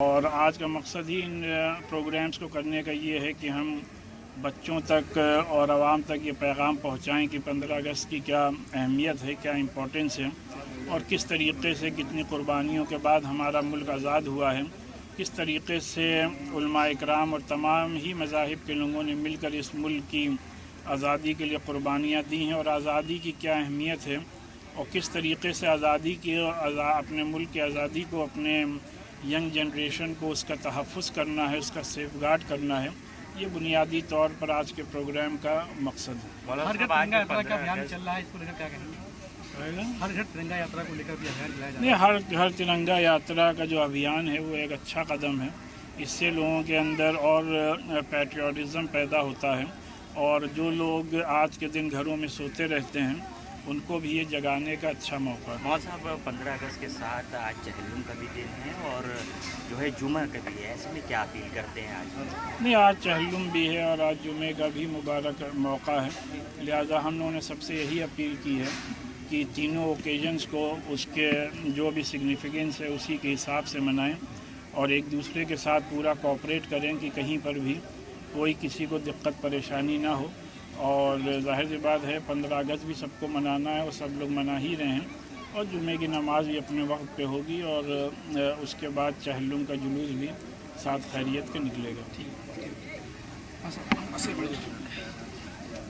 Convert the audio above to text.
اور آج کا مقصد ہی ان پروگرامز کو کرنے کا یہ ہے کہ ہم بچوں تک اور عوام تک یہ پیغام پہنچائیں کہ 15 اگست کی کیا اہمیت ہے، کیا امپورٹنس ہے، اور کس طریقے سے کتنی قربانیوں کے بعد ہمارا ملک آزاد ہوا ہے، کس طریقے سے علماء اکرام اور تمام ہی مذاہب کے لوگوں نے مل کر اس ملک کی آزادی کے لیے قربانیاں دی ہیں، اور آزادی کی کیا اہمیت ہے، اور کس طریقے سے آزادی کی اپنے ملک کی آزادی کو اپنے ینگ جنریشن کو اس کا تحفظ کرنا ہے، اس کا سیف گارڈ کرنا ہے. یہ بنیادی طور پر آج کے پروگرام کا مقصد ہے. ہر گھر ترنگا یاترا کا ابھیان چل رہا ہے، اس کو لے کر کیا کہیں گے؟ ہر گھر ترنگا یاترا کو لے کر بھی ابھیان چلایا جا رہا ہے. نہیں، ہر ترنگا یاترا کا جو ابھیان ہے وہ ایک اچھا قدم ہے. اس سے لوگوں کے اندر اور پیٹریوٹزم پیدا ہوتا ہے، اور جو لوگ آج کے دن گھروں میں سوتے رہتے ہیں ان کو بھی یہ جگانے کا اچھا موقع ہے. مولانا صاحب 15 اگست کے ساتھ آج چہلم کا بھی دن ہے اور جو ہے جمعہ کا بھی ہے، ایسے میں کیا اپیل کرتے ہیں آج؟ نہیں، آج چہلم بھی ہے اور آج جمعے کا بھی مبارک موقع ہے، لہذا ہم لوگوں نے سب سے یہی اپیل کی ہے کہ تینوں اوکیزنس کو اس کے جو بھی سگنیفیکنس ہے اسی کے حساب سے منائیں، اور ایک دوسرے کے ساتھ پورا کوآپریٹ کریں کہ کہیں پر بھی کوئی کسی کو دقت پریشانی نہ ہو. اور ظاہر سی بات ہے 15 اگست بھی سب کو منانا ہے اور سب لوگ منا ہی رہے ہیں، اور جمعے کی نماز بھی اپنے وقت پہ ہوگی، اور اس کے بعد چہلم کا جلوس بھی ساتھ خیریت کے نکلے گا.